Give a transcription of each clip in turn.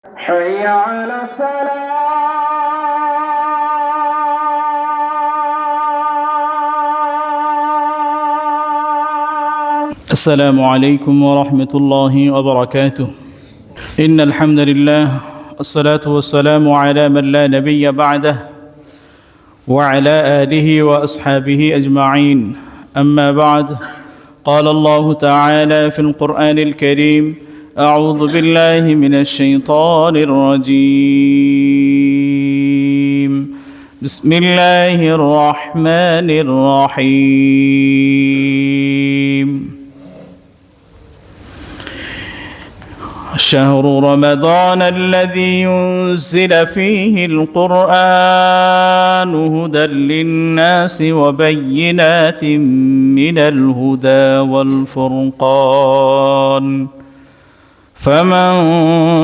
حي على الصلاة. السلام عليكم ورحمة الله وبركاته. إن الحمد لله والصلاة والسلام على من لا نبي بعده وعلى آله وأصحابه أجمعين. أما بعد، قال الله تعالى في القرآن الكريم: أعوذ بالله من الشيطان الرجيم. بسم الله الرحمن الرحيم. شهر رمضان الذي ينزل فيه القرآن هدى للناس وبينات من الهدى والفرقان، فمن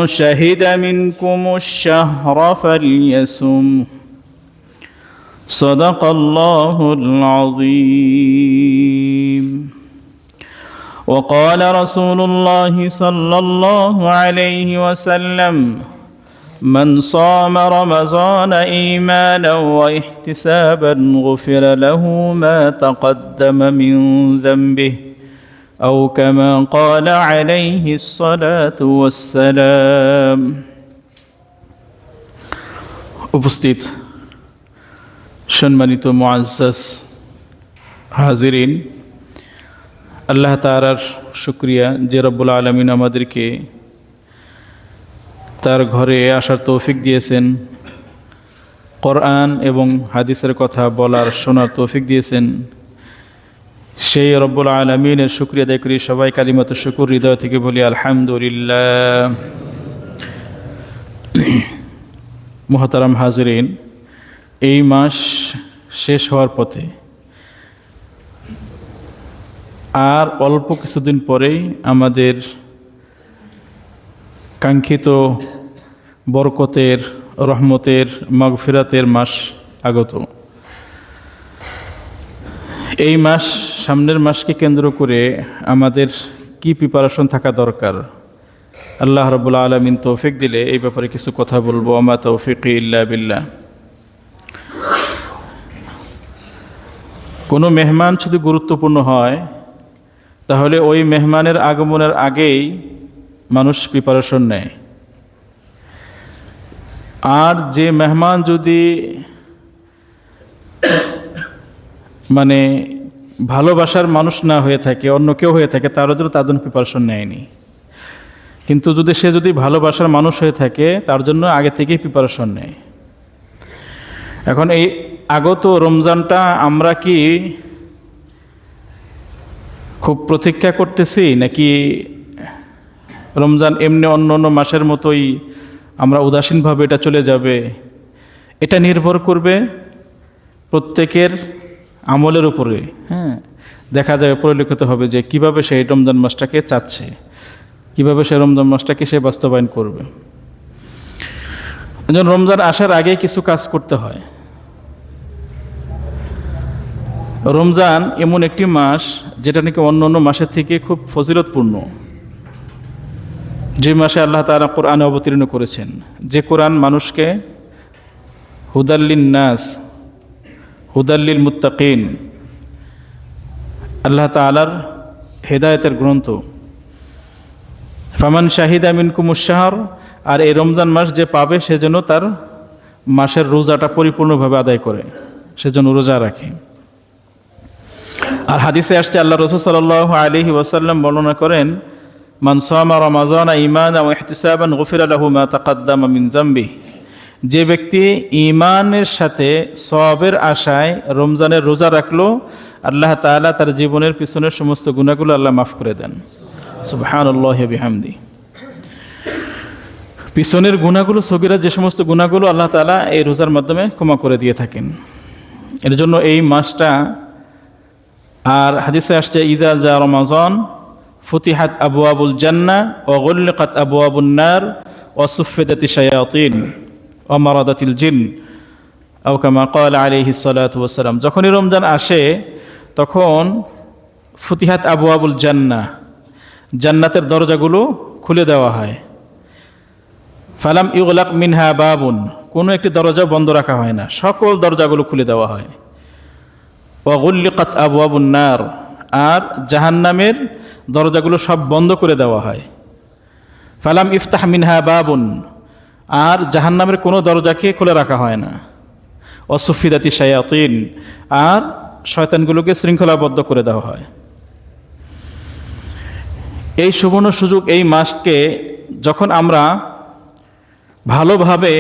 شهد منكم الشهر فليصم. صدق الله العظيم. وقال رسول الله صلى الله عليه وسلم: من صام رمضان إيمانا واحتسابا غفر له ما تقدم من ذنبه، أو كما قال عليه الصلاة والسلام. উপস্থিত সম্মানিত মুআজ্জাজ হাজিরিন, আল্লাহ তাআলার শুকরিয়া যে রব্বুল আলামিন আমাদেরকে তার ঘরে আসার তৌফিক দিয়েছেন, কোরআন এবং হাদিসের কথা বলার শোনার তৌফিক দিয়েছেন। সেই রব্বুল আলামিনের শুকরিয়া আদায় করি। সবাই কালিমাতুশ শুকর হৃদয় থেকে বলি আলহামদুলিল্লাহ। মুহতারাম হাজিরিন, এই মাস শেষ হওয়ার পথে, আর অল্প কিছুদিন পরেই আমাদের কাঙ্ক্ষিত বরকতের, রহমতের, মাগফিরাতের মাস আগত। এই মাস, সামনের মাসকে কেন্দ্র করে আমাদের কি প্রিপারেশন থাকা দরকার, আল্লাহ রাব্বুল আলামিন তৌফিক দিলে এই ব্যাপারে কিছু কথা বলবো। আমা তৌফিকি ইল্লা বিল্লাহ। কোনো মেহমান যদি গুরুত্বপূর্ণ হয়, তাহলে ওই মেহমানের আগমনের আগেই মানুষ প্রিপারেশন নেয়। আর যে মেহমান যদি ভালোবাসার মানুষ না হয়ে থাকে, অন্য কেউ হয়ে থাকে, তার জন্য তার জন্য প্রিপারেশন নেয়নি। কিন্তু সে যদি ভালোবাসার মানুষ হয়ে থাকে, তার জন্য আগে থেকেই প্রিপারেশন নেয়। এখন এই আগত রমজানটা আমরা কি খুব প্রতীক্ষা করতেছি, নাকি রমজান এমনি অন্য অন্য মাসের মতোই আমরা উদাসীনভাবে এটা চলে যাবে? এটা নির্ভর করবে প্রত্যেকের আমলের উপরে। দেখা যাবে, পরিলক্ষিত হবে যে কিভাবে সে রমজান মাসটাকে চাচ্ছে, কিভাবে সে রমজান মাসটাকে সে বাস্তবায়ন করবে। রমজান আসার আগে কিছু কাজ করতে হয়। রমজান এমন একটি মাস যেটা নাকি অন্য অন্য মাসের থেকে খুব ফজিলতপূর্ণ, যে মাসে আল্লাহ তাআলা কোরআন অবতীর্ণ করেছেন, যে কোরআন মানুষকে হুদাল্লিন নাস, হুদাল্লিল মুত্তাকিন, আল্লাহ তাআলার হেদায়েতের গ্রন্থ। ফামান শাহিদা মিনকুমুশ শাহর, আর এই রমজান মাস যে পাবে সেজন্য তার মাসের রোজাটা পরিপূর্ণভাবে আদায় করে, সেজন্য রোজা রাখে। আর হাদিসে আসছে, আল্লাহ রাসূল সাল্লাল্লাহু আলাইহি ওয়াসাল্লাম বর্ণনা করেন, মান সামা রমাযানা ঈমানান ওয়া ইহতিসাবান গুফিরা লাহু মা তাকাদ্দামা মিন যামবিহি। যে ব্যক্তি ঈমানের সাথে সওয়াবের আশায় রমজানের রোজা রাখলো, আল্লাহ তাআলা তার জীবনের পিছনের সমস্ত গুনাহগুলো আল্লাহ মাফ করে দেন। সুবহানাল্লাহি ওয়া বিহামদিহি। পিছনের গুনাহগুলো, সগীরা যে সমস্ত গুনাহগুলো আল্লাহ তাআলা এই রোজার মাধ্যমে ক্ষমা করে দিয়ে থাকেন। এর জন্য এই মাসটা, আর হাদিসে আসছে, ইযা জা রমাযান ফুতিহাত আবওয়াবুল জান্নাহ ওয়া গুল্লিকাত আবওয়াবুন নার ওয়া সুফিদাতিশ শায়াতিন ওয়া মারাদাতিল জিন, আও কামা ক্বালা আলাইহিস সালাতু ওয়াস সালাম। যখনই রমজান আসে তখন ফুতিহাত আবওয়াবুল জান্নাহ, জান্নাতের দরজাগুলো খুলে দেওয়া হয়। ফালাম ইউগলাক মিনহা বাবুন, কোনো একটি দরজা বন্ধ রাখা হয় না, সকল দরজাগুলো খুলে দেওয়া হয়। ওয়া গুল্লিকাত আবওয়াবুন নার, আর জাহান্নামের দরজাগুলো সব বন্ধ করে দেওয়া হয়। ফালাম ইফতাহ মিনহা বাবুন, আর জাহান্নামের কোনো দরজাকে খুলে রাখা হয় না। ওয়াসুফিদাতি শায়াতিন, আর শয়তানগুলোকে শৃঙ্খলাবদ্ধ করে দেওয়া হয়। এই সুবর্ণ সুযোগ, এই মাসকে যখন আমরা ভালোভাবে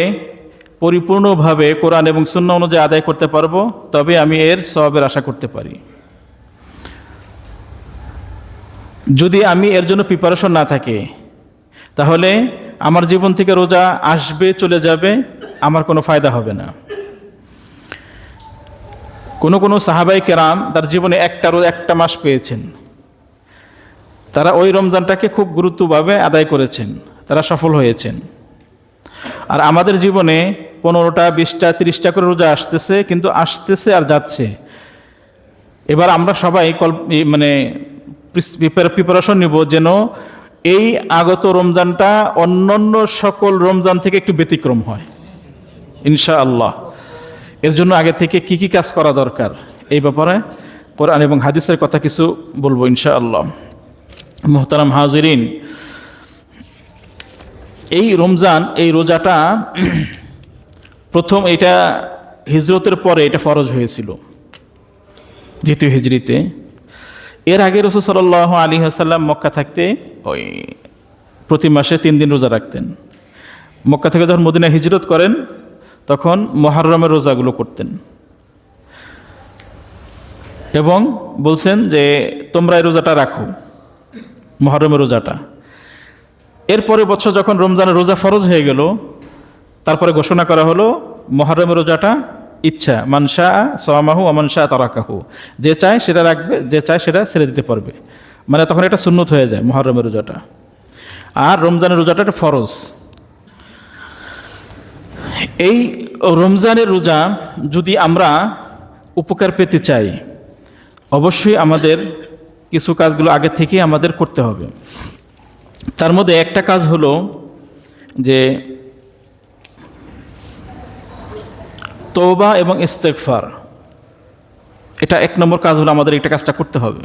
পরিপূর্ণভাবে কোরআন এবং সুন্নাহ অনুযায়ী আদায় করতে পারবো, তবে আমি এর সওয়াবের আশা করতে পারি। যদি আমি এর জন্য প্রিপারেশন না থাকে, তাহলে আমার জীবন থেকে রোজা আসবে চলে যাবে, আমার কোনো ফায়দা হবে না। কোনো সাহাবাই কেরাম তার জীবনে একটা মাস পেয়েছেন, তারা ওই রমজানটাকে খুব গুরুত্বভাবে আদায় করেছেন, তারা সফল হয়েছেন। আর আমাদের জীবনে 15টা 20টা 30টা করে রোজা আসতেছে, কিন্তু আসতেছে আর যাচ্ছে। এবার আমরা সবাই প্রিপারেশন নিব যেন এই আগত রমজানটা অন্যান্য সকল রমজান থেকে একটু ব্যতিক্রম হয়, ইনশাআল্লাহ। এর জন্য আগে থেকে কি কি কাজ করা দরকার, এই ব্যাপারে কোরআন এবং হাদিসের কথা কিছু বলবো ইনশাআল্লাহ। মুহতারাম হাজিরিন, এই রমজান, এই রোজাটা প্রথম এটা হিজরতের পরে এটা ফরজ হয়েছিল, দ্বিতীয় হিজরিতে। এর আগে রাসূল সাল্লাল্লাহু আলাইহি ওয়াসাল্লাম মক্কা থাকতে ওই প্রতি মাসে 3 দিন রোজা রাখতেন। মক্কা থেকে যখন মদিনায় হিজরত করেন, তখন মুহররমের রোজাগুলো করতেন এবং বলছেন যে তোমরা এই রোজাটা রাখো, মুহররমের রোজাটা। এরপরে বছর যখন রমজানের রোজা ফরজ হয়ে গেল, তারপরে ঘোষণা করা হলো মুহররমের রোজাটা ইচ্ছা, মান শাআ সামাহু ওয়া মান শাআ তারাকাহু, যে চায় সেটা রাখবে, যে চায় সেটা ছেড়ে দিতে পারবে। মানে তখন এটা সুন্নত হয়ে যায় মুহররমের রোজাটা, আর রমজানের রোজাটা একটা ফরজ। এই রমজানের রোজা যদি আমরা উপকার পেতে চাই, অবশ্যই আমাদের কিছু কাজগুলো আগে থেকেই আমাদের করতে হবে। তার মধ্যে একটা কাজ হলো যে তওবা এবং ইস্তেগফার, এটা 1 নম্বর কাজ হলো, আমাদের একটা কাজটা করতে হবে।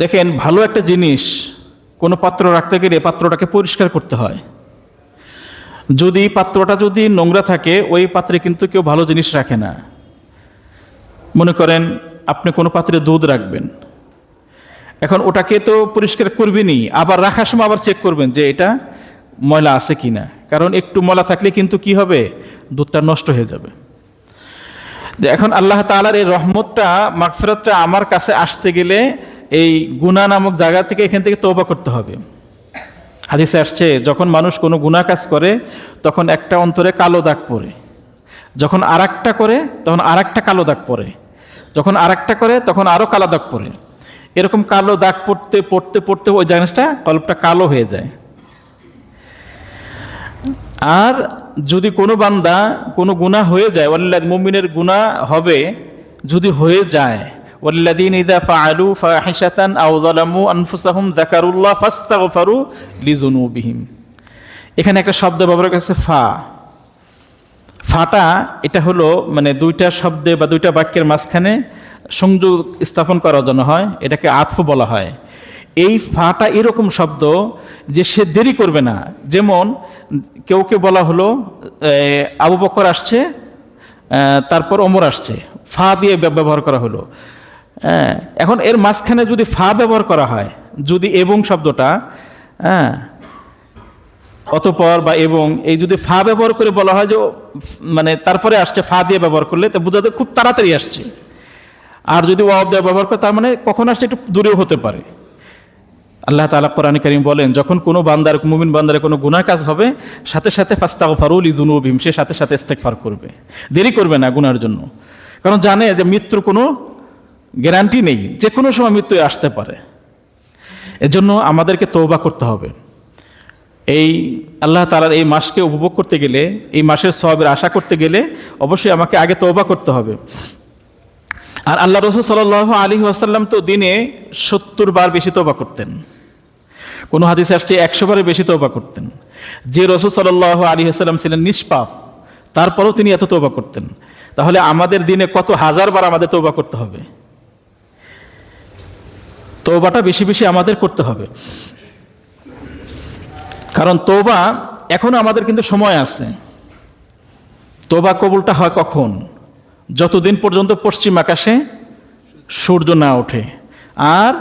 দেখেন, ভালো একটা জিনিস কোনো পাত্র রাখতে গেলে পাত্রটাকে পরিষ্কার করতে হয়। যদি পাত্রটা যদি নোংরা থাকে, ওই পাত্রে কিন্তু কেউ ভালো জিনিস রাখে না। মনে করেন আপনি কোনো পাত্রে দুধ রাখবেন, এখন ওটাকে তো পরিষ্কার করবেনই, আবার রাখার সময় আবার চেক করবেন যে এটা ময়লা আছে কি না, কারণ একটু ময়লা থাকলে কিন্তু কি হবে, দুধটা নষ্ট হয়ে যাবে। যে এখন আল্লাহ তাআলার এই রহমতটা, মাগফিরাতটা আমার কাছে আসতে গেলে এই গুনাহ নামক জায়গা থেকে, এখান থেকে তওবা করতে হবে। হাদিসে আসছে, যখন মানুষ কোনো গুনাহ কাজ করে তখন একটা অন্তরে কালো দাগ পড়ে, যখন আরেকটা করে তখন আরেকটা কালো দাগ পড়ে, যখন আরেকটা করে তখন আরও কালো দাগ পড়ে। এরকম কালো দাগ পড়তে পড়তে পড়তে ওই জিনিসটা, কলবটা কালো হয়ে যায়। আর যদি কোনো বান্দা কোনো গুনাহ হয়ে যায়, মুমিনের গুনাহ হবে যদি হয়ে যায়, ওয়াল্লাযীনা ইযা ফাআলু ফাহিশাতান আও যালামু আনফুসাহুম যাকারুল্লাহ ফাস্তাগফারু লিযুনুবিহিম। এখানে একটা শব্দ ব্যবহার করেছে ফাটা, এটা হলো মানে দুইটা শব্দে বা দুইটা বাক্যের মাঝখানে সংযোগ স্থাপন করার জন্য হয়, এটাকে আতফ বলা হয়। এই ফাটা এরকম শব্দ যে সে দেরি করবে না। যেমন কেউকে বলা হলো আবু বকর আসছে, তারপর ওমর আসছে, ফা দিয়ে ব্যবহার করা হলো। এখন এর মাঝখানে যদি ফা ব্যবহার করা হয়, যদি এবং শব্দটা অতঃপর বা এবং, এই যদি ফা ব্যবহার করে বলা হয় যে মানে তারপরে আসছে, ফা দিয়ে ব্যবহার করলে তা বোঝাতে খুব তাড়াতাড়ি আসছে। আর যদি ওয়াও দিয়ে ব্যবহার করে, তার মানে কখন আসছে একটু দূরেও হতে পারে। আল্লাহ তাআলা কোরআনে কারীম বলেন, যখন কোনো বান্দার, মুমিন বান্দার কোনো গুনাহ কাজ হবে, সাথে সাথে ফাস্তাগফারু লিযুনুবিহিম, সে সাথে সাথে ইস্তেগফার করবে, দেরি করবে না গুনাহের জন্য। কারণ জানে যে মৃত্যুর কোনো গ্যারান্টি নেই, যে কোনো সময় মৃত্যু আসতে পারে। এজন্য আমাদেরকে তওবা করতে হবে। এই আল্লাহ তাআলার এই মাসকে উপভোগ করতে গেলে, এই মাসের সওয়াবের আশা করতে গেলে অবশ্যই আমাকে আগে তওবা করতে হবে। আর আল্লাহ রাসূল সাল্লাল্লাহু আলাইহি ওয়াসাল্লাম তো দিনে 70 বার বেশি তওবা করতেন। কোনো হাদিসে আসছে 100 বারের বেশি তওবা করতেন। যে রাসূল সাল্লাল্লাহু আলাইহি ওয়াসাল্লাম ছিলেন নিষ্পাপ, তারপরেও তিনি এত তওবা করতেন। তাহলে আমাদের দিনে কত হাজার বার আমাদের তওবা করতে হবে। তওবাটা বেশি বেশি আমাদের করতে হবে, কারণ তওবা এখনো আমাদের কিন্তু সময় আছে। তওবা কবুলটা হয় কখন? যতদিন পর্যন্ত পশ্চিম আকাশে সূর্য না ওঠে। আর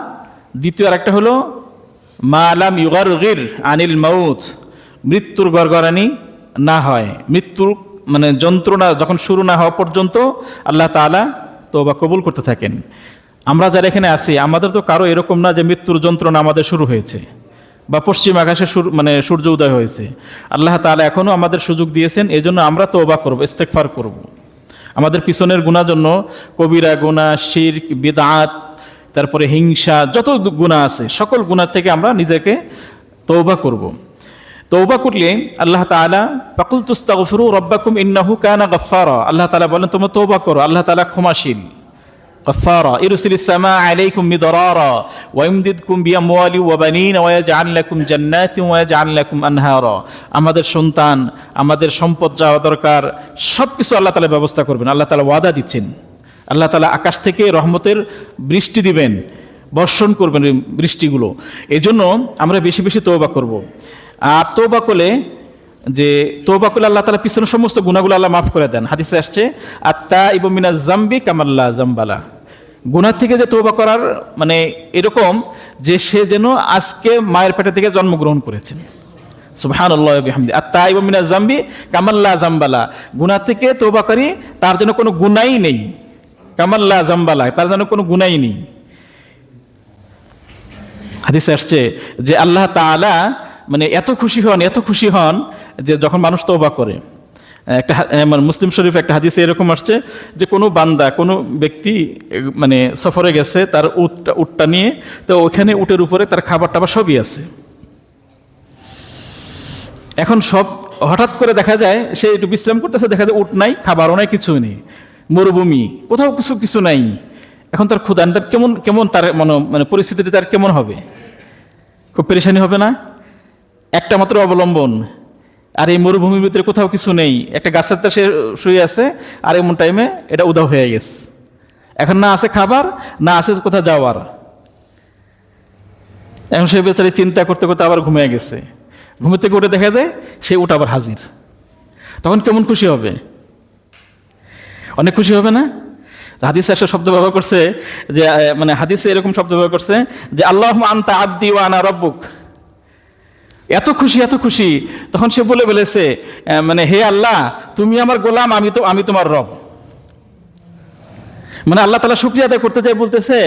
দ্বিতীয় আরেকটা হলো মা লাম ইউগারগির আনিল মাউত, মৃত্যুর গড়গড়ানি না হয়, মৃত্যুর মানে যন্ত্রণা যখন শুরু না হওয়া পর্যন্ত আল্লাহ তাআলা তওবা কবুল করতে থাকেন। আমরা যারা এখানে আছি, আমাদের তো কারো এরকম না যে মৃত্যুর যন্ত্রণা আমাদের শুরু হয়েছে বা পশ্চিম আকাশে সূর্য উদয় হয়েছে। আল্লাহ তাআলা এখনও আমাদের সুযোগ দিয়েছেন, এই জন্য আমরা তওবা করব, ইস্তেগফার করব। আমাদের পিছনের গুনার জন্য, কবিরা গুনাহ, শিরক, বিদআত, তারপরে হিংসা, যত গুনাহ আছে সকল গুনাহ থেকে আমরা নিজেকে তওবা করব। তওবা করলে আল্লাহ তাআলা ফাকুলতু আস্তাগফিরু রাব্বাকুম ইন্নাহু কানা গাফফারা, আল্লাহ তাআলা বলেন তোমরা তওবা করো, আল্লাহ তাআলা ক্ষমাশীল। গাফফারা ইরসিলিস সামা আলাইকুম মিদরারা ওয়া ইমদিদকুম বিআমওয়ালি ওয়া বানিন ওয়া ইয়াজআল লাকুম জান্নাতিন ওয়া ইয়াজআল লাকুম আনহারা। আমাদের সন্তান, আমাদের সম্পদ যা দরকার সব কিছু আল্লাহ তাআলা ব্যবস্থা করবেন। আল্লাহ তাআলা ওয়াদা দিচ্ছেন, আল্লাহ তাআলা আকাশ থেকে রহমতের বৃষ্টি দিবেন, বর্ষণ করবেন এই বৃষ্টিগুলো। এই জন্য আমরা বেশি বেশি তওবা করব। আর তওবা করলে আল্লাহ তাআলা পিছনের সমস্ত গুনাহগুলো আল্লাহ মাফ করে দেন। হাদিসে আসছে আত্তাইবু মিনাজ যামবি কামাল্লা যামবালা, গুনাহ থেকে যে তওবা করার মানে এরকম যে সে যেন আজকে মায়ের পেটে থেকে জন্মগ্রহণ করেছেন। সুবহানাল্লাহি ওয়া বিহামদি। আত্তাইবু মিনাজ যামবি কামাল্লা যামবালা, গুনাহ থেকে তওবাকারী তার জন্য কোনো গুনাহই নেই। কামাল্লা যামবালা, তার জন্য কোনো গুনাহই নেই। হাদিসে আসছে যে আল্লাহ তাআলা মানে এত খুশি হন যে যখন মানুষ তওবা করে। একটা মুসলিম শরীফ একটা হাদিসে এরকম আসছে যে কোনো বান্দা, কোনো ব্যক্তি মানে সফরে গেছে, তার উটটা নিয়ে, তো ওখানে উটের উপরে তার খাবার টাবার সবই আছে। এখন সব হঠাৎ করে দেখা যায় সে একটু বিশ্রাম করতেছে, দেখা যায় উট নাই, খাবারও নাই, কিছুই নেই, মরুভূমি, কোথাও কিছু নাই। এখন তার ক্ষুধা, তার কেমন তার মানে পরিস্থিতিটা তার কেমন হবে? খুব পেরেশানি হবে না? একটা মাত্র অবলম্বন, আর এই মরুভূমির ভিতরে কোথাও কিছু নেই, একটা গাছের তো সে শুয়ে আছে, আর এমন টাইমে এটা উধাও হয়ে গেছে। এখন না আছে খাবার, না আছে কোথাও যাওয়ার। এখন সে বেচারি চিন্তা করতে করতে আবার ঘুমিয়ে গেছে। ঘুম থেকে উঠে দেখা যায় সে উঠ আবার হাজির। তখন কেমন খুশি হবে? অনেক খুশি হবে না? হাদিসে একটা শব্দ ব্যবহার করছে যে মানে হাদিসে এরকম শব্দ ব্যবহার করছে যে আল্লাহুম্মা আনতা আবদি ওয়া আনা রাব্বুক। এত খুশি তখন সে বলেছে মানে হে আল্লাহ, তুমি আমার গোলাম, আমি তোমার রব। মানে আল্লাহ তাআলা শুকরিয়া আদায় করতে চাই, বলতেছে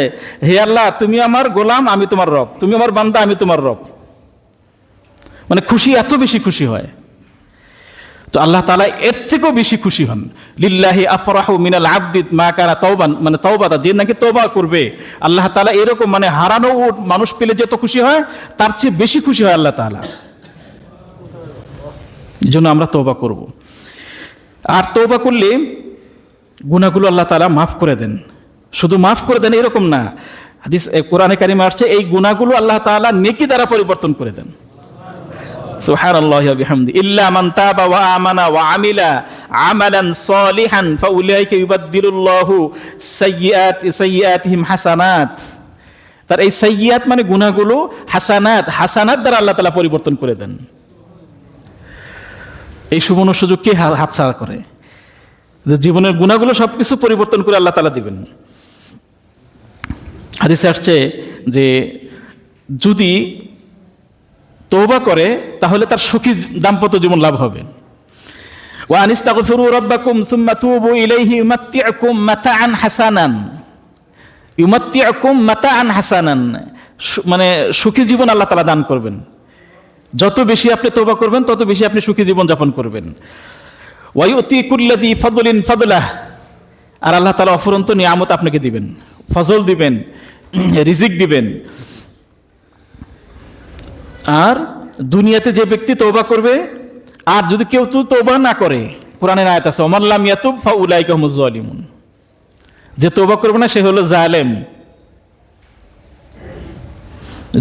হে আল্লাহ, তুমি আমার গোলাম, আমি তোমার রব, তুমি আমার বান্দা, আমি তোমার রব। মানে এত বেশি খুশি হয়। তো আল্লাহ তাআলা এর থেকেও বেশি খুশি হন। লিল্লাহি আফরাহু মিনাল আবদি মা কানা তাওবান, মানে তাওবাতা, যে নাকি তওবা করবে আল্লাহ তাআলা এরকম মানে হারানো মানুষ পেলে যত খুশি হয় তার চেয়ে বেশি খুশি হয় আল্লাহ তাআলা। এই জন্য আমরা তওবা করব। আর তওবা করলে গুনাহগুলো আল্লাহ তাআলা মাফ করে দেন। শুধু মাফ করে দেন এরকম না, হাদিস কোরআনে কারিমে আসছে এই গুনাহগুলো আল্লাহ তাআলা নেকি দ্বারা পরিবর্তন করে দেন। সুবহানাল্লাহি ওয়া বিহামদি। ইল্লা মান তাবা ওয়া আমানা ওয়া আমিলা আমালান সলিহান ফাউলাইকা ইউবাদদিলুল্লাহু সাইয়্যাতিহিম হাসানাত। তার এই সাইয়্যাত মানে গুনাহগুলো হাসানাত দ্বারা আল্লাহ তাআলা পরিবর্তন করে দেন। এই সুবর্ণ সুযোগ কে হাতছাড়া করে? যে জীবনের গুনাহগুলো সবকিছু পরিবর্তন করে আল্লাহ তাআলা দিবেন। হাদিসে আসছে যে যদি তওবা করে তাহলে তার সুখী দাম্পত্য জীবন লাভ হবে। ওয়া আনিস্তাগফিরু রাব্বাকুম সুম্মা তুবু ইলাইহি ইউমাত্তিউকুম মাতাআন হাসানান, মানে সুখী জীবন আল্লাহ তাআলা দান করবেন। যত বেশি আপনি তওবা করবেন তত বেশি আপনি সুখী জীবন যাপন করবেন। ওয়া ইউতি কুল্লাযী ফাদলিন ফাদলাহ, আর আল্লাহ তাআলা অফুরন্ত নিয়ামত আপনাকে দিবেন, ফজল দিবেন, রিজিক দিবেন। আর দুনিয়াতে যে ব্যক্তি তওবা করবে, আর যদি কেউ তওবা না করে, কোরআনের আয়াত আছে ওমান লাম ইয়াতুব ফাউলাইকা হুমুজ জালিমুন, যে তওবা করবে না সে হলো জালেম।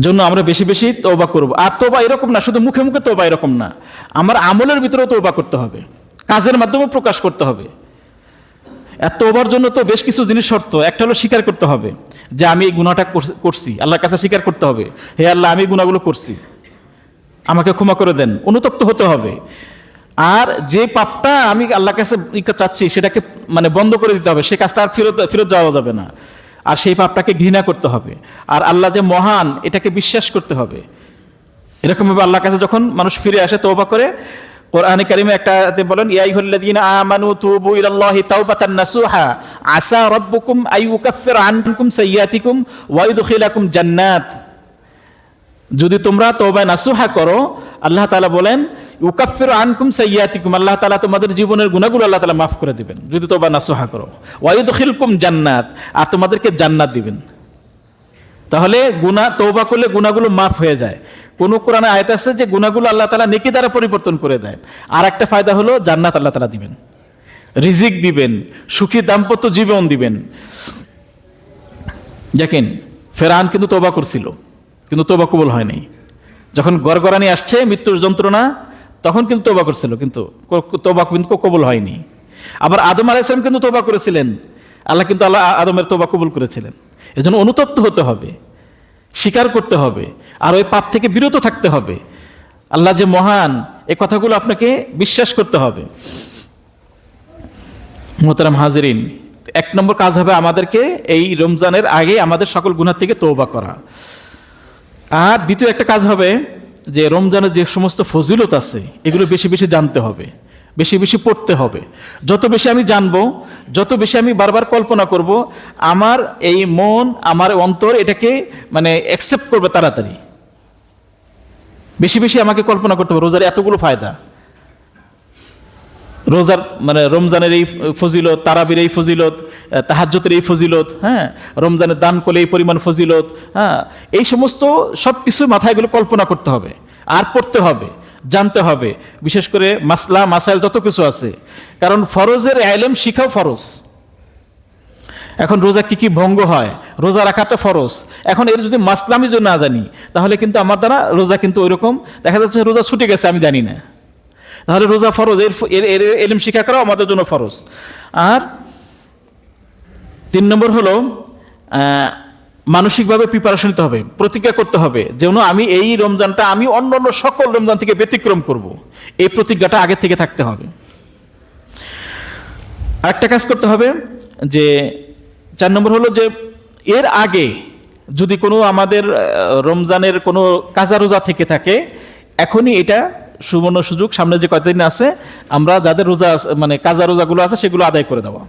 জন্য আমরা বেশি বেশি তওবা করব। আর তওবা এরকম না শুধু মুখে মুখে তওবা এরকম না, আমার আমলের ভিতরেও তওবা করতে হবে, কাজের মাধ্যমে প্রকাশ করতে হবে। আর তওবার জন্য তো বেশ কিছু জিনিস শর্ত। একটা হলো স্বীকার করতে হবে যে আমি এই গুনাহটা করছি, আল্লাহর কাছে স্বীকার করতে হবে, হে আল্লাহ আমি গুনাহগুলো করছি, আমাকে ক্ষমা করে দেন, অনুতপ্ত হতে হবে। আর যে পাপটা আমি আল্লাহর কাছে চাচ্ছি সেটাকে মানে বন্ধ করে দিতে হবে, সে কাজটা আর ফেরত যাওয়া যাবে না। আর সেই পাপটাকে ঘৃণা করতে হবে। আর আল্লাহ যে মহান এটাকে বিশ্বাস করতে হবে। এরকমভাবে আল্লাহর কাছে যখন মানুষ ফিরে আসে তওবা করে, কোরআনে কারিমে একটাতে বলেন ইয়া আইয়ুহাল্লাযীনা আমানু তুবু ইলাল্লাহি তাওবাতান নাসুহা আসা রাব্বুকুম আইয়ুকাফফিরা আনকুম সাইয়্যাতিকুম ওয়া ইউদখিলাকুম জান্নাত। যদি তোমরা তওবা নাসুহা করো, আল্লাহ তাআলা বলেন ইউকাফফিরু আনকুম সাইয়্যাতিকুম, আল্লাহ তাআলা তোমাদের জীবনের গুনাহগুলো আল্লাহ তাআলা মাফ করে দিবেন যদি তওবা নাসুহা করো। ওয়া ইউদখিলকুম জান্নাত, আর তোমাদেরকে জান্নাত দিবেন। তাহলে তওবা করলে গুনাহগুলো মাফ হয়ে যায়। কোন কোরআনে আয়াত আছে যে গুনাহগুলো আল্লাহ তাআলা নেকি দ্বারা পরিবর্তন করে দেন। আর একটা ফায়দা হলো জান্নাত আল্লাহ তাআলা দিবেন, রিজিক দিবেন, সুখী দাম্পত্য জীবন দিবেন। দেখেন ফেরাউন কিন্তু তওবা করছিল, কিন্তু তওবা কবুল হয়নি। যখন গড়গড়ানি আসছে মৃত্যুর যন্ত্রণা, তখন কিন্তু তওবা করছিল, কিন্তু তওবা কিন্তু কবুল হয়নি। আবার আদম আলাইহিস সালাম কিন্তু তওবা করেছিলেন, আল্লাহ আদমের তওবা কবুল করেছিলেন। এজন্য অনুতপ্ত হতে হবে, স্বীকার করতে হবে, আর ওই পাপ থেকে বিরত থাকতে হবে। আল্লাহ যে মহান এই কথাগুলো আপনাকে বিশ্বাস করতে হবে। মোহতারাম হাজিরিন, এক নম্বর কাজ হবে আমাদেরকে এই রমজানের আগে আমাদের সকল গুনাহ থেকে তওবা করা। আর দ্বিতীয় একটা কাজ হবে যে রমজানের যে সমস্ত ফজিলত আছে এগুলো বেশি বেশি জানতে হবে, বেশি বেশি পড়তে হবে। যত বেশি আমি জানবো, যত বেশি আমি বারবার কল্পনা করব, আমার এই মন, আমার অন্তর এটাকে মানে অ্যাকসেপ্ট করবে তাড়াতাড়ি। বেশি বেশি আমাকে কল্পনা করতে হবে রোজার এতগুলো ফায়দা, রোজার মানে রমজানের এই ফজিলত, তারাবির এই ফজিলত, তাহাজ্জুদের এই ফজিলত, হ্যাঁ, রমজানের দান করলে এই পরিমাণ ফজিলত, হ্যাঁ, এই সমস্ত সব কিছু মাথায় এগুলো কল্পনা করতে হবে আর পড়তে হবে, জানতে হবে। বিশেষ করে মাসলা মাসাইল যত কিছু আছে, কারণ ফরজের ইলম শিখাও ফরজ। এখন রোজা কি কি ভঙ্গ হয়, রোজা রাখাটা ফরজ। এখন এর যদি মাসলা আমি যদি না জানি, তাহলে কিন্তু আমার দ্বারা রোজা কিন্তু ওইরকম দেখা যাচ্ছে রোজা ছুটে গেছে, আমি জানি না। তাহলে রোজা ফরজ, এর ইলম শিক্ষা করাও আমাদের জন্য ফরজ। আর 3 নম্বর হলো মানসিকভাবে প্রিপারেশন নিতে হবে, প্রতিজ্ঞা করতে হবে যেন আমি এই রমজানটা আমি অন্য সকল রমজান থেকে ব্যতিক্রম করব। এই প্রতিজ্ঞাটা আগে থেকে থাকতে হবে। আরেকটা কাজ করতে হবে যে 4 নম্বর হলো যে এর আগে যদি কোনো আমাদের রমজানের কোনো কাজা রোজা থেকে থাকে, এখনই এটা সুবর্ণ সুযোগ, সামনে যে কয়েকদিন আছে আমরা যাদের রোজা মানে কাজা রোজাগুলো আছে সেগুলো আদায় করে দেওয়া।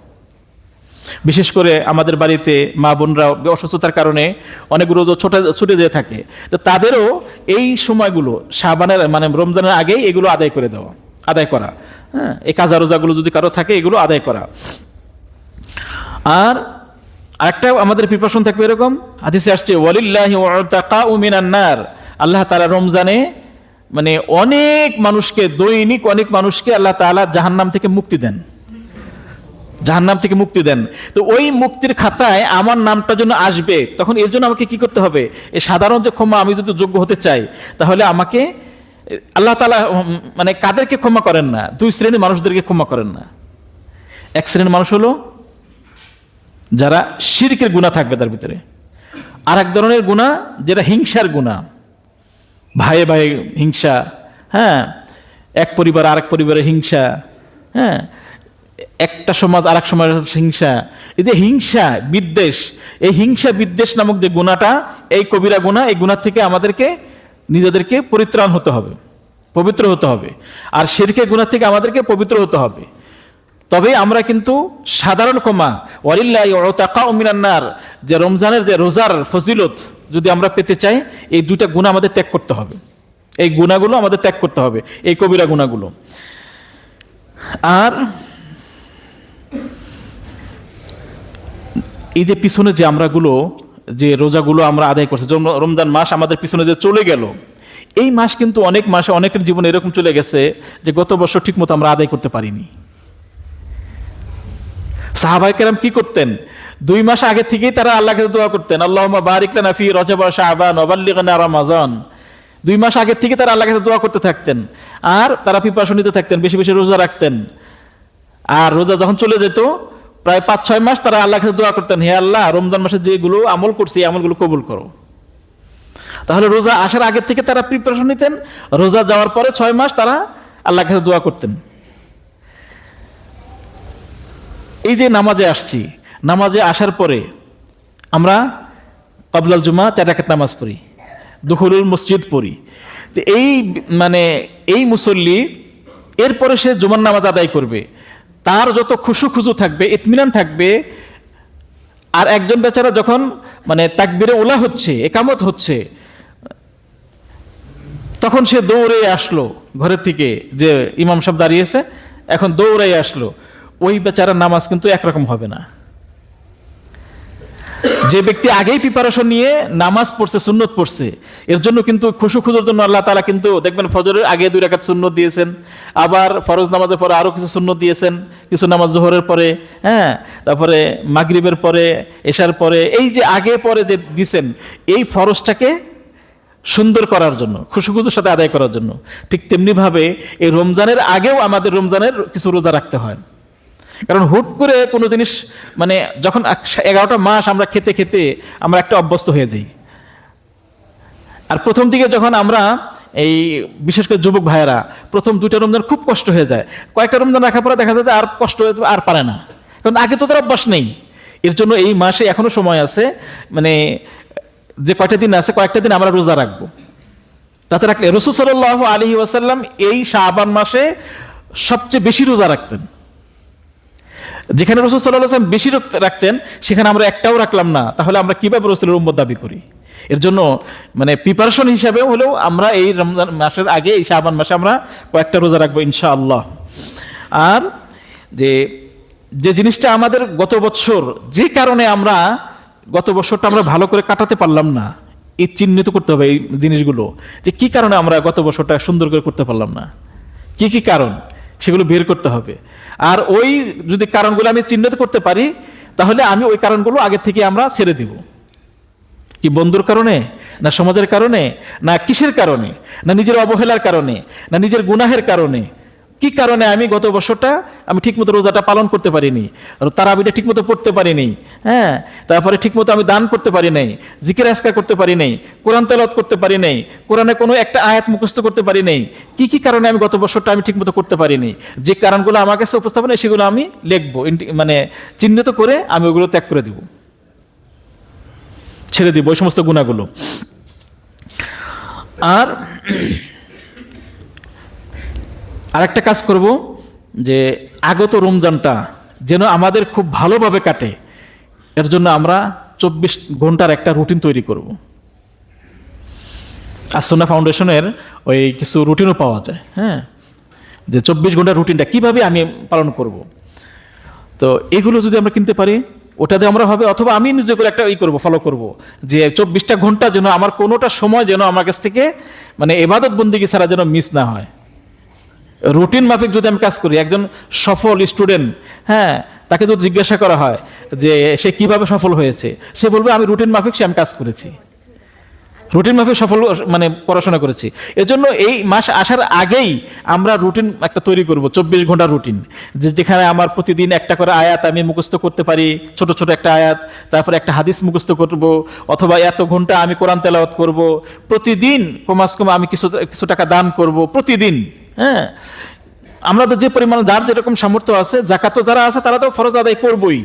বিশেষ করে আমাদের বাড়িতে মা বোনরা অসুস্থতার কারণে অনেক রোজা ছুটে যেয়ে থাকে, তো তাদেরও এই সময়গুলো শাবানের মানে রমজানের আগেই এগুলো আদায় করা, হ্যাঁ, এই কাজা রোজাগুলো যদি কারো থাকে এগুলো আদায় করা। আর আরেকটা আমাদের প্রিপারেশন থাকবে এরকম, হাদিসে আসছে ওয়ালিল্লাহি উতাকাউ মিনান নার, আল্লাহ তাআলা রমজানে মানে দৈনিক অনেক মানুষকে আল্লাহ তাআলা জাহান্নাম থেকে মুক্তি দেন। তো ওই মুক্তির খাতায় আমার নামটা যেন আসবে, তখন এর জন্য আমাকে কি করতে হবে, এই সাধারণ যে ক্ষমা আমি যদি যোগ্য হতে চাই, তাহলে আমাকে আল্লাহ তাআলা মানে কাদেরকে ক্ষমা করেন না, 2 শ্রেণীর মানুষদেরকে ক্ষমা করেন না। এক শ্রেণীর মানুষ হলো যারা শিরকের গুনাহ থাকবে তার ভিতরে, আর এক ধরনের গুনাহ যেটা হিংসার গুনাহ, ভাইয়ে ভাইয়ে হিংসা, হ্যাঁ, এক পরিবার আরেক পরিবারের হিংসা, হ্যাঁ, একটা সমাজ আরেক সমাজের হিংসা, এই যে হিংসা বিদ্বেষ, এই হিংসা বিদ্বেষ নামক যে গুনাহটা, এই কবিরা গুনাহ, এই গুনাহ থেকে আমাদেরকে নিজেদেরকে পরিত্রাণ হতে হবে, পবিত্র হতে হবে। আর শিরকের গুনাহ থেকে আমাদেরকে পবিত্র হতে হবে। তবে আমরা কিন্তু সাধারণ ক্ষমা ওয়ালিল্লাহি উতাকাউ মিনান নার, যে রমজানের যে রোজার ফজিলত যদি আমরা পেতে চাই, এই 2টা গুনাহ আমাদের ত্যাগ করতে হবে, এই গুনাহগুলো আমাদের ত্যাগ করতে হবে, এই কবিরা গুনাহগুলো। আর এই যে পিছনে যে যে রোজাগুলো আমরা আদায় করছি, রমজান মাস আমাদের পিছনে যে চলে গেল, এই মাস কিন্তু অনেকের জীবনে এরকম চলে গেছে যে গত বছর ঠিকমতো আমরা আদায় করতে পারিনি। সাহাবায়ে কেরাম কি করতেন, 2 মাস আগে থেকেই তারা আল্লাহকে দোয়া করতেন, আল্লাহুম্মা বারিক লানা ফি রজব ওয়া শাবান ওয়া বাল্লিগনা রমাজান। 2 মাস আগে থেকে তারা আল্লাহর কাছে দোয়া করতে থাকতেন, আর তারা প্রিপারেশন নিতে থাকতেন, বেশি বেশি রোজা রাখতেন। আর রোজা যখন চলে যেত, প্রায় 5-6 মাস তারা আল্লাহর কাছে দোয়া করতেন, হে আল্লাহ, রমজান মাসে যেগুলো আমল করছি এই আমলগুলো কবুল করো। তাহলে রোজা আসার আগে থেকে তারা প্রিপারেশন নিতেন, রোজা যাওয়ার পরে 6 মাস তারা আল্লাহর কাছে দোয়া করতেন। এই যে নামাজে আসছি, নামাজে আসার পরে আমরা ক্বাবলাল জুমা 4 রাকাত নামাজ পড়ি, দুখুলুল মসজিদ পড়ি। তো এই মুসল্লি এরপরে সে জুমার নামাজ আদায় করবে, তার যত খুশু থাকবে, ইতমিনান থাকবে। আর একজন বেচারা যখন তাকবীরে উলা হচ্ছে, একামত হচ্ছে, তখন সে দৌড়ে আসলো ঘরের থেকে, যে ইমাম সাহেব দাঁড়িয়েছে, এখন দৌড়ে আসলো, ওই বেচারার নামাজ কিন্তু একরকম হবে না। যে ব্যক্তি আগেই প্রিপারেশন নিয়ে নামাজ পড়ছে, সুন্নত পড়ছে, এর জন্য কিন্তু খুশুর জন্য আল্লাহ তাআলা কিন্তু দেখবেন ফজরের আগে 2 রাকাত সুন্নত দিয়েছেন, আবার ফরজ নামাজের পরে আরো কিছু সুন্নত দিয়েছেন, কিছু নামাজ জোহরের পরে, তারপরে মাগরিবের পরে, এশার পরে, এই যে আগে পরে যে দিয়েছেন, এই ফরজটাকে সুন্দর করার জন্য, খুশুর সাথে আদায় করার জন্য। ঠিক তেমনি ভাবে এই রমজানের আগেও আমাদের রমজানের কিছু রোজা রাখতে হয়। কারণ হুট করে কোনো জিনিস যখন 11টা মাস আমরা খেতে খেতে আমরা একটা অভ্যস্ত হয়ে যাই। আর প্রথম দিকে যখন আমরা বিশেষ করে যুবক ভাইয়েরা প্রথম 2টা রমজান খুব কষ্ট হয়ে যায়, কয়েকটা রমজান রাখার পরে দেখা যায় আর কষ্ট আর পারে না, কারণ আগে তো তার অভ্যাস নেই। এর জন্য এই মাসে এখনো সময় আছে, যে কয়টা দিন আছে, কয়েকটা দিন আমরা রোজা রাখবো। তাতে রাখলে রাসূল সাল্লাল্লাহু আলাইহি ওয়াসাল্লাম এই শাবান মাসে সবচেয়ে বেশি রোজা রাখতেন। যেখানে রাসূল সাল্লাল্লাহু আলাইহি ওয়াসাল্লাম বেশি রাখতেন, সেখানে আমরা একটাও রাখলাম না, তাহলে আমরা কিভাবে রাসূলের উম্মত দাবি করি? এর জন্য প্রিপারেশন হিসাবে হলেও আমরা এই রমজান মাসের আগে, এই শাবান মাসে আমরা কয়েকটা রোজা রাখবো ইনশাআল্লাহ। আর যে জিনিসটা আমাদের গত বছর, যে কারণে আমরা গত বছরটা আমরা ভালো করে কাটাতে পারলাম না, এই চিহ্নিত করতে হবে এই জিনিসগুলো, যে কি কারণে আমরা গত বছরটা সুন্দর করে করতে পারলাম না, কি কি কারণ, সেগুলো বের করতে হবে। আর ওই যদি কারণগুলো আমি চিহ্নিত করতে পারি, তাহলে আমি ওই কারণগুলো আগে থেকে আমরা ছেড়ে দিব। কি বন্ধুর কারণে, না সমাজের কারণে, না কিসের কারণে, না নিজের অবহেলার কারণে, না নিজের গুনাহের কারণে, কি কারণে আমি গত বছরটা আমি ঠিকমতো রোজাটা পালন করতে পারিনি, তারাবিটা ঠিকমতো পড়তে পারিনি, তারপরে ঠিকমতো আমি দান করতে পারি নাই, জিকির আজকার করতে পারি নাই, কোরআন তেলাওয়াত করতে পারি নাই, কোরআনে কোনো একটা আয়াত মুখস্থ করতে পারি নাই, কি কি কারণে আমি গত বছরটা আমি ঠিকমতো করতে পারিনি। যে কারণগুলো আমার কাছে উপস্থাপন, সেগুলো আমি লিখবো, চিহ্নিত করে আমি ওগুলো ত্যাগ করে দিব, ছেড়ে দিব ওই সমস্ত গুণাগুলো। আর আরেকটা কাজ করব, যে আগত রমজানটা যেন আমাদের খুব ভালোভাবে কাটে, এর জন্য আমরা 24 ঘন্টার একটা রুটিন তৈরি করব। আসুন্নাহ ফাউন্ডেশনের ওই কিছু রুটিনও পাওয়া যায়, যে 24 ঘন্টার রুটিনটা কিভাবে আমি পালন করব। তো এগুলো যদি আমরা কিনতে পারি, ওটাতে আমরা হবে, অথবা আমি নিজে করে একটা ফলো করব, যে 24টা ঘন্টা যেন আমার কোনোটা সময় যেন আমার কাছ থেকে ইবাদত বন্দেগী ছাড়া যেন মিস না হয়। রুটিন মাফিক যদি আমি কাজ করি, একজন সফল স্টুডেন্ট, তাকে যদি জিজ্ঞাসা করা হয় যে সে কিভাবে সফল হয়েছে, সে বলবে আমি রুটিন মাফিক আমি কাজ করেছি, রুটিন মাফিক সফল পড়াশোনা করেছি। এজন্য এই মাস আসার আগেই আমরা রুটিন একটা তৈরি করব, 24 ঘন্টার রুটিন, যেখানে আমার প্রতিদিন একটা করে আয়াত আমি মুখস্থ করতে পারি, ছোট ছোট একটা আয়াত, তারপরে একটা হাদিস মুখস্থ করব, অথবা এত ঘন্টা আমি কোরআন তেলাওয়াত করব, প্রতিদিন কমাস কম আমি কিছু টাকা দান করব প্রতিদিন। আমরা তো যে পরিমাণ, যার যেরকম সামর্থ্য আছে, যাকাতও যারা আছে তারা তো ফরজ আদায় করবই,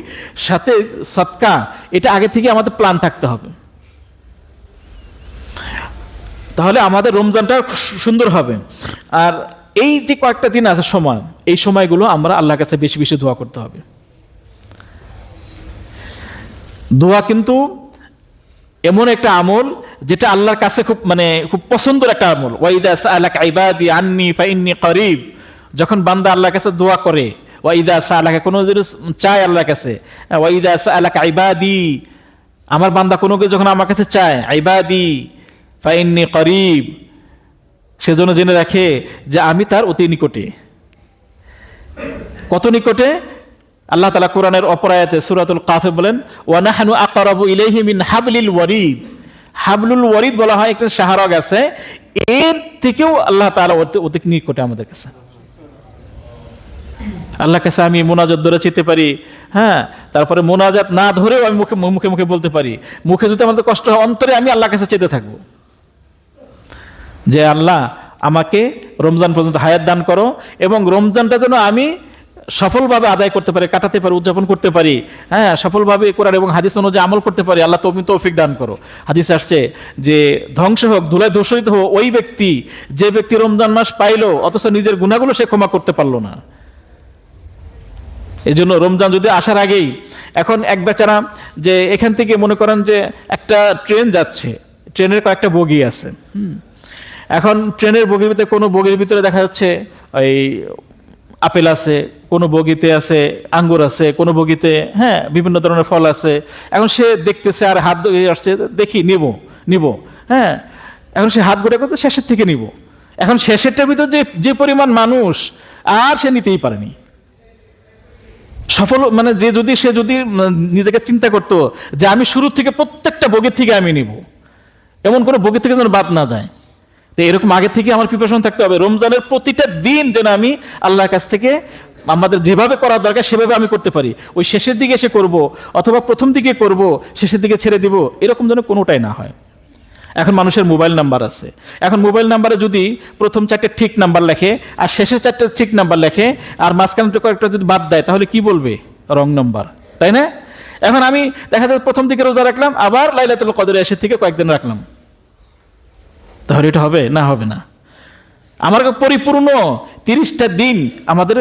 সাথে সদকা, এটা আগে থেকে আমাদের প্ল্যান থাকতে হবে। তাহলে আমাদের রমজানটা সুন্দর হবে। আর এই যে কয়েকটা দিন আছে সময়, এই সময়গুলো আমরা আল্লাহর কাছে বেশি বেশি দোয়া করতে হবে। দোয়া কিন্তু এমন একটা আমল যেটা আল্লাহর কাছে খুব পছন্দের একটা আমল। ওয়াইদা সাআলাকা ইবাদি আন্নী ফাইন্নী করিব, যখন বান্দা আল্লাহর কাছে দোয়া করে, ওয়াইদা সাআলাকা, কোনো জিনিস চায় আল্লাহর কাছে, ওয়াইদা সাআলাকা ইবাদি, আমার বান্দা কোনো কিছু যখন আমার কাছে চায়, ইবাদি ফাইন্নী করিব, সেজন্য জেনে রাখে যে আমি তার অতি নিকটে। কত নিকটে? আল্লাহ তাআলা কোরআনের অপর আয়াতে সূরাতুল কাফে বলেন, ওয়া নাহনু আকরাবু ইলাইহি মিন হাবলিল ওয়ারিদ। হাবলুল ওয়ারিদ বলা হয় একটা শাহরগ আছে, এর থেকেও আল্লাহ তাআলা অধিক নিকটে আমাদের কাছে। আল্লাহর কাছে আমি মোনাজাত ধরে চেতে পারি, হ্যাঁ, তারপরে মোনাজাত না ধরেও আমি মুখে মুখে বলতে পারি। মুখে যদি আমাদের কষ্ট হয়, অন্তরে আমি আল্লাহর কাছে চেতে থাকবো যে আল্লাহ আমাকে রমজান পর্যন্ত হায়াত দান করো, এবং রমজানটা যেন আমি সফলভাবে আদায় করতে পারি, কাটাতে পারি, উদযাপন করতে পারি, হ্যাঁ, সফলভাবে কোরআন এবং হাদিস অনুযায়ী আমল করতে পারি। আল্লাহ তুমি তৌফিক দান করো। হাদিসে আসছে যে ধ্বংস হোক, ধুলায় ধূসরিত হোক ওই ব্যক্তি, যে ব্যক্তি রমজান মাস পাইলো অথচ নিজের গুনাহগুলো সে ক্ষমা করতে পারলো না। এই জন্য রমজান যদি আসার আগেই, এখন এক বেচারা যে এখান থেকে মনে করেন যে একটা ট্রেন যাচ্ছে, ট্রেনের কয়েকটা বগি আছে, এখন ট্রেনের বগির ভিতরে কোনো বগির ভিতরে দেখা যাচ্ছে ওই আপেল আছে, কোনো বগিতে আছে আঙ্গুর আছে, কোনো বগিতে হ্যাঁ বিভিন্ন ধরনের ফল আছে। এখন সে দেখতেছে আর হাত ধরে আসছে, দেখি নিব, হ্যাঁ, এখন সে হাত ঘুরে করতে শেষের থেকে নিব। এখন শেষেরটার ভিতর যে পরিমাণ মানুষ, আর সে নিতেই পারেনি। সফল মানে সে যদি নিজেকে চিন্তা করতো যে আমি শুরু থেকে প্রত্যেকটা বগির থেকে আমি নিব, এমন কোনো বগি থেকে যেন বাদ না যায়। তো এরকম আগে থেকে আমার প্রিপারেশন থাকতে হবে, রমজানের প্রতিটা দিন যেন আমি আল্লাহর কাছ থেকে আমাদের যেভাবে করা দরকার সেভাবে আমি করতে পারি। ওই শেষের দিকে এসে করব, অথবা প্রথম দিকে করব, শেষের দিকে ছেড়ে দিব, এরকম যেন কোনোটাই না হয়। এখন মানুষের মোবাইল নাম্বার আছে, এখন মোবাইল নাম্বারে যদি প্রথম 4টে ঠিক নাম্বার লেখে আর শেষের 4টে ঠিক নাম্বার লেখে আর মাঝখানে কয়েকটা যদি বাদ দেয়, তাহলে কি বলবে? রং নাম্বার, তাই না? এখন আমি দেখা যায় প্রথম দিকে রোজা রাখলাম, আবার লাইলাতুল কদর এসে থেকে কয়েকদিন রাখলাম, তাহলে এটা হবে না? হবে না। আমার পরিপূর্ণ 30টা দিন আমাদের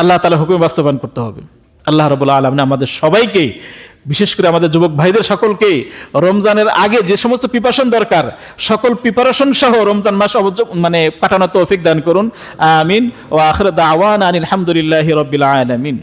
আল্লাহ তাআলা হুকুম বাস্তবায়ন করতে হবে। আল্লাহ রাব্বুল আলামিন আমাদের সবাইকে, বিশেষ করে আমাদের যুবক ভাইদের সকলকে রমজানের আগে যে সমস্ত প্রিপারেশন দরকার, সকল প্রিপারেশন সহ রমজান মাস মানে কাটানোর তৌফিক দান করুন। আমিন। ওয়া আখিরু দাওয়ানা আনিল হামদুলিল্লাহি রাব্বিল আলামিন।